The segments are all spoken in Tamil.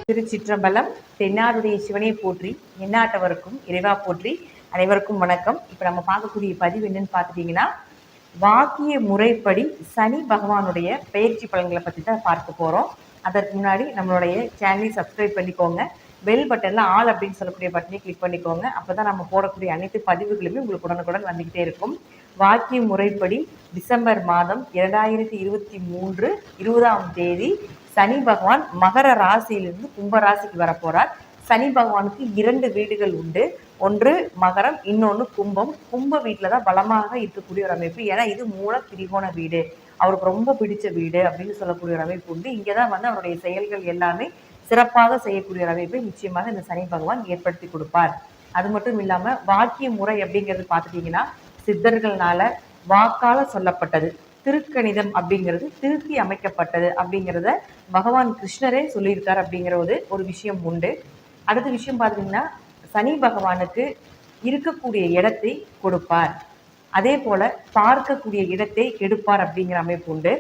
திருச்சிற்றம்பலம். தென்னாடுடைய சிவனை போற்றி, எந்நாட்டவருக்கும் இறைவா போற்றி. அனைவருக்கும் வணக்கம். இப்போ நம்ம பார்க்கக்கூடிய பதிவு என்னன்னு பார்த்துட்டிங்கன்னா, வாக்கிய முறைப்படி சனி பகவானுடைய பயிற்சி பலன்களை பற்றி தான் பார்க்க போகிறோம். அதற்கு முன்னாடி நம்மளுடைய சேனலை சப்ஸ்கிரைப் பண்ணிக்கோங்க. பெல் பட்டனில் ஆல் அப்படின்னு சொல்லக்கூடிய பட்டனை கிளிக் பண்ணிக்கோங்க. அப்போ தான் நம்ம போடக்கூடிய அனைத்து பதிவுகளுமே உங்களுக்கு உடனுக்குடன் வந்துக்கிட்டே இருக்கும். வாக்கிய முறைப்படி டிசம்பர் மாதம் 2023 20ஆம் தேதி சனி பகவான் மகர ராசியிலிருந்து கும்ப ராசிக்கு வரப்போறார். சனி பகவானுக்கு 2 வீடுகள் உண்டு. ஒன்று மகரம், இன்னொன்று கும்பம். கும்ப வீட்டில் தான் பலமாக இருக்கக்கூடிய ஒரு அமைப்பு. ஏன்னா இது மூல திரிகோண வீடு, அவருக்கு ரொம்ப பிடிச்ச வீடு அப்படின்னு சொல்லக்கூடிய ஒரு அமைப்பு உண்டு. இங்கே தான் வந்து அவருடைய செயல்கள் எல்லாமே சிறப்பாக செய்யக்கூடிய ஒரு அமைப்பை நிச்சயமாக இந்த சனி பகவான் ஏற்படுத்தி கொடுப்பார். அது மட்டும் இல்லாமல் வாக்கிய முறை அப்படிங்கிறது பார்த்துட்டிங்கன்னா, சித்தர்களால வாக்கால சொல்லப்பட்டது. திருக்கணிதம் அப்படிங்கிறது திருத்தி அமைக்கப்பட்டது அப்படிங்கிறத பகவான் கிருஷ்ணரே சொல்லியிருக்கார் அப்படிங்கிற ஒரு விஷயம் உண்டு. அடுத்த விஷயம் பார்த்தீங்கன்னா, சனி பகவானுக்கு இருக்கக்கூடிய இடத்தை கொடுப்பார், அதே போல பார்க்கக்கூடிய இடத்தை கெடுப்பார் அப்படிங்கிற அமைப்பு உண்டு.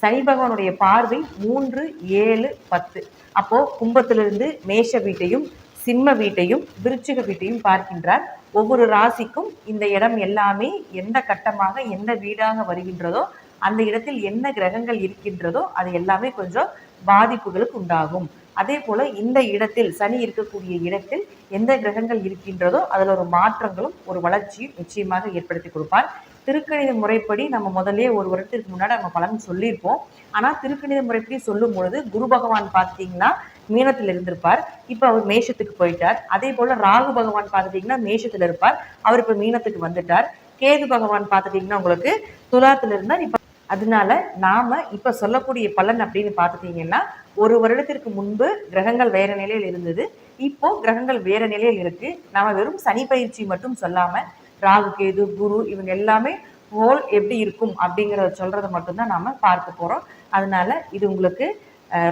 சனி பகவானுடைய பார்வை 3, 7, 10. அப்போ கும்பத்திலிருந்து மேஷ வீட்டையும் சிம்ம வீட்டையும் விருச்சிக வீட்டையும் பார்க்கின்றார். ஒவ்வொரு ராசிக்கும் இந்த இடம் எல்லாமே எந்த கட்டமாக எந்த வீடாக வருகின்றதோ அந்த இடத்தில் என்ன கிரகங்கள் இருக்கின்றதோ அது எல்லாமே கொஞ்சம் பாதிப்புகளுக்கு உண்டாகும். அதே போல இந்த இடத்தில் சனி இருக்கக்கூடிய இடத்தில் எந்த கிரகங்கள் இருக்கின்றதோ அதில் ஒரு மாற்றங்களும் ஒரு வளர்ச்சியும் நிச்சயமாக ஏற்படுத்தி கொடுப்பார். திருக்கணித முறைப்படி நம்ம முதல்ல ஒரு வருடத்திற்கு முன்னாடி நம்ம பலன் சொல்லியிருப்போம். ஆனால் திருக்கணித முறைப்படி சொல்லும் பொழுது குரு பகவான் பார்த்தீங்கன்னா மீனத்தில் இருந்திருப்பார், இப்போ அவர் மேஷத்துக்கு போயிட்டார். அதே போல ராகு பகவான் பார்த்துட்டிங்கன்னா மேஷத்தில் இருப்பார், அவர் இப்போ மீனத்துக்கு வந்துட்டார். கேது பகவான் பார்த்துட்டிங்கன்னா உங்களுக்கு துலாத்தில் இருந்தார். இப்போ அதனால நாம இப்ப சொல்லக்கூடிய பலன் அப்படின்னு பார்த்துட்டீங்கன்னா, ஒரு வருடத்திற்கு முன்பு கிரகங்கள் வேற நிலையில் இருந்தது, இப்போ கிரகங்கள் வேற நிலையில் இருக்கு. நாம வெறும் சனி பயிற்சி மட்டும் சொல்லாம ராகு கேது குரு இவங்க எல்லாமே ஹோல் எப்படி இருக்கும் அப்படிங்கிறத சொல்றதை மட்டும்தான் நாம பார்க்க போறோம். அதனால இது உங்களுக்கு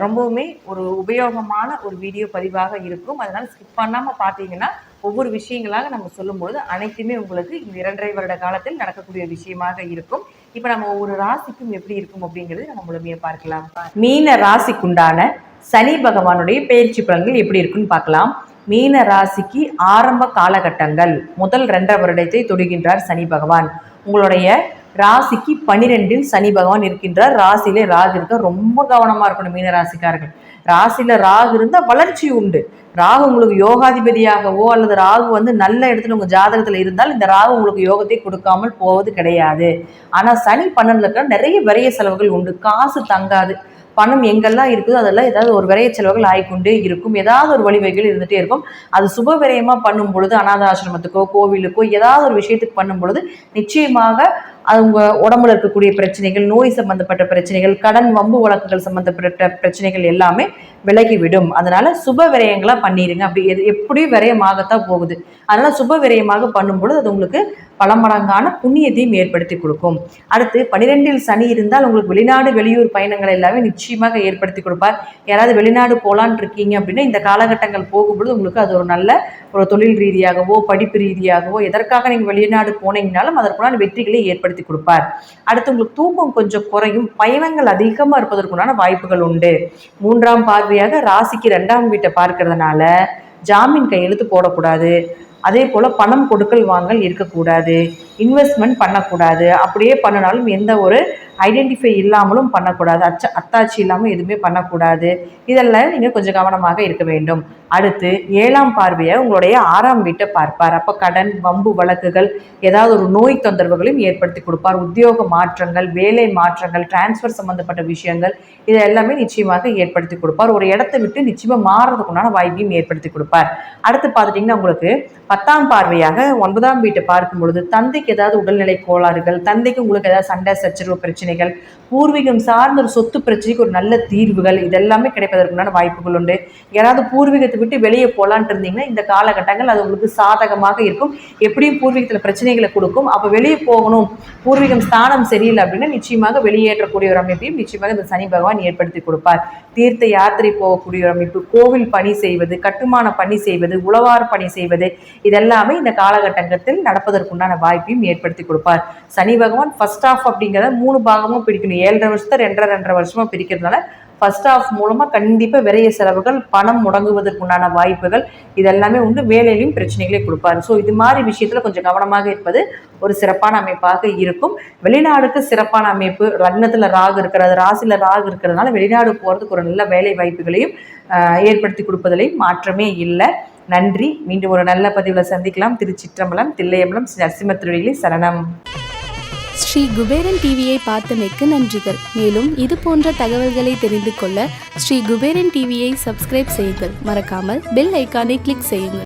ரொம்பவுமே ஒரு உபயோகமான ஒரு வீடியோ பதிவாக இருக்கும். அதனால ஸ்கிப் பண்ணாம பார்த்தீங்கன்னா ஒவ்வொரு விஷயங்களாக நம்ம சொல்லும்போது அனைத்துமே உங்களுக்கு இந்த 2.5 வருட காலத்தில் நடக்கக்கூடிய விஷயமாக இருக்கும். இப்போ நம்ம ஒவ்வொரு ராசிக்கும் எப்படி இருக்கும் அப்படிங்கிறது நம்ம முழுமையாக பார்க்கலாம். மீன ராசிக்குண்டான சனி பகவானுடைய பயிற்சி பலன்கள் எப்படி இருக்குன்னு பார்க்கலாம். மீன ராசிக்கு ஆரம்ப காலகட்டங்கள் முதல் 2.5 வருடத்தை தொடுகின்றார் சனி பகவான். உங்களுடைய ராசிக்கு 12இல் சனி பகவான் இருக்கின்றார். ராசியிலே ராகு இருக்க ரொம்ப கவனமா இருக்கணும் மீன ராசிக்காரர்கள். ராசியில ராகு இருந்தால் வளர்ச்சி உண்டு. ராகு உங்களுக்கு யோகாதிபதியாகவோ அல்லது ராகு வந்து நல்ல இடத்துல உங்க ஜாதகத்துல இருந்தால் இந்த ராகு உங்களுக்கு யோகத்தை கொடுக்காமல் போவது கிடையாது. ஆனா சனி 12ல இருக்கிற நிறைய விரைய செலவுகள் உண்டு. காசு தங்காது. பணம் எங்கெல்லாம் இருக்குதோ அதெல்லாம் ஏதாவது ஒரு விரைய செலவுகள் ஆகிக்கொண்டே இருக்கும். ஏதாவது ஒரு வழிவகைகள் இருந்துகிட்டே இருக்கும். அது சுப விரயமாக பண்ணும் பொழுது அநாத ஆசிரமத்துக்கோ கோவிலுக்கோ ஏதாவது ஒரு விஷயத்துக்கு பண்ணும் பொழுது நிச்சயமாக அது உங்கள் உடம்புல இருக்கக்கூடிய பிரச்சனைகள், நோய் சம்பந்தப்பட்ட பிரச்சனைகள், கடன் வம்பு வழக்குகள் சம்பந்தப்பட்ட பிரச்சனைகள் எல்லாமே விலகிவிடும். அதனால சுப விரயங்களாக பண்ணிடுங்க. அப்படி எப்படியும் விரயமாகத்தான் போகுது. அதனால சுப விரயமாக பண்ணும்பொழுது அது உங்களுக்கு பல மடங்கான புண்ணியத்தையும் ஏற்படுத்தி கொடுக்கும். அடுத்து 12இல் சனி இருந்தால் உங்களுக்கு வெளிநாடு வெளியூர் பயணங்கள் எல்லாமே நிச்சயமாக ஏற்படுத்தி கொடுப்பார். யாராவது வெளிநாடு போகலான் இருக்கீங்க அப்படின்னா இந்த காலகட்டங்கள் போகும்பொழுது உங்களுக்கு அது ஒரு நல்ல ஒரு தொழில் ரீதியாகவோ படிப்பு ரீதியாகவோ எதற்காக நீங்கள் வெளிநாடு போனீங்கனாலும் அதற்குண்டான வெற்றிகளை ஏற்படுத்தி கொடுப்பார். அடுத்து உங்களுக்கு தூக்கம் கொஞ்சம் குறையும். பயணங்கள் அதிகமாக இருப்பதற்குண்டான வாய்ப்புகள் உண்டு. 3ஆம் பார்வையாக ராசிக்கு 2ஆம் வீட்டை பார்க்கறதுனால ஜாமீன் கையெழுத்து போடக்கூடாது. அதே போல் பணம் கொடுக்கல் வாங்கல் இருக்கக்கூடாது. இன்வெஸ்ட்மெண்ட் பண்ணக்கூடாது. அப்படியே பண்ணினாலும் எந்த ஒரு ஐடென்டிஃபை இல்லாமலும் பண்ணக்கூடாது. அத்தாட்சி இல்லாமல் எதுவுமே பண்ணக்கூடாது. இதெல்லாம் நீங்கள் கொஞ்சம் கவனமாக இருக்க வேண்டும். அடுத்து 7ஆம் பார்வையை உங்களுடைய 6ஆம் வீட்டை பார்ப்பார். அப்போ கடன் வம்பு வழக்குகள் ஏதாவது ஒரு நோய் தொந்தரவுகளையும் ஏற்படுத்தி கொடுப்பார். உத்தியோக மாற்றங்கள், வேலை மாற்றங்கள், டிரான்ஸ்ஃபர் சம்பந்தப்பட்ட விஷயங்கள் இதை எல்லாமே நிச்சயமாக ஏற்படுத்தி கொடுப்பார். ஒரு இடத்தை விட்டு நிச்சயமாக மாறுறதுக்குண்டான வாய்ப்பையும் ஏற்படுத்தி கொடுப்பார். அடுத்து பார்த்துட்டிங்கன்னா உங்களுக்கு 10ஆம் பார்வையாக 9ஆம் வீட்டை பார்க்கும் பொழுது தந்தைக்கு ஏதாவது உடல்நிலை கோளாறுகள், தந்தைக்கு உங்களுக்கு ஏதாவது சண்டை சச்சரவு பிரச்சனைகள், பூர்வீகம் சார்ந்த ஒரு சொத்து பிரச்சனைக்கு ஒரு நல்ல தீர்வுகள் இதெல்லாமே கிடைப்பதற்குண்டான வாய்ப்புகள் உண்டு. யாராவது பூர்வீகத்தை விட்டு வெளியே போகலான்ட்டு இருந்தீங்கன்னா இந்த காலகட்டங்கள் அது உங்களுக்கு சாதகமாக இருக்கும். எப்படியும் பூர்வீகத்தில் பிரச்சனைகளை கொடுக்கும். அப்போ வெளியே போகணும், பூர்வீகம் ஸ்தானம் சரியில்லை அப்படின்னா நிச்சயமாக வெளியேற்றக்கூடிய ஒரு அமைப்பையும் நிச்சயமாக இந்த சனி பகவான் ஏற்படுத்தி கொடுப்பார். தீர்த்த யாத்திரை போகக்கூடிய ஒரு அமைப்பு, கோவில் பணி செய்வது, கட்டுமான பணி செய்வது, உழவார் பணி செய்வது இதெல்லாமே இந்த காலகட்டத்தில் நடப்பதற்குண்டான வாய்ப்பையும் ஏற்படுத்தி கொடுப்பார். சனி பகவான் ஃபர்ஸ்ட் ஆஃப் அப்படிங்கிறத 3 பாகமும் பிரிக்கணும். 7.5 வருஷத்தை 2.5 வருஷமா பிரிக்கிறதுனால ஃபர்ஸ்ட் ஆஃப் மூலமாக கண்டிப்பாக விரைய செலவுகள், பணம் முடங்குவதற்குண்டான வாய்ப்புகள் இதெல்லாமே உண்டு. வேலையிலையும் பிரச்சனைகளை கொடுப்பாரு. ஸோ இது மாதிரி விஷயத்தில் கொஞ்சம் கவனமாக இருப்பது ஒரு சிறப்பான அமைப்பாக இருக்கும். வெளிநாடுக்கு சிறப்பான அமைப்பு. லக்னத்தில் ராகு இருக்கிறது, ராசியில் ராகு இருக்கிறதுனால வெளிநாடு போகிறதுக்கு ஒரு நல்ல வேலை வாய்ப்புகளையும் ஏற்படுத்தி கொடுப்பதிலையும் மாற்றமே இல்லை. நன்றி. மீண்டும் ஒரு நல்ல பதிவில் சந்திக்கலாம். திருச்சிற்றம்பலம், தில்லையம்பலம், ஸ்ரீ நரசிம்ம திருவடிகளே சரணம். ஸ்ரீ குபேரன் டிவியை பார்த்தமைக்கு நன்றிகள். மேலும் இது போன்ற தகவல்களை தெரிந்து கொள்ள ஸ்ரீ குபேரன் டிவியை சப்ஸ்கிரைப் செய்யுங்கள். மறக்காமல் பெல் ஐக்கானை கிளிக் செய்யுங்கள்.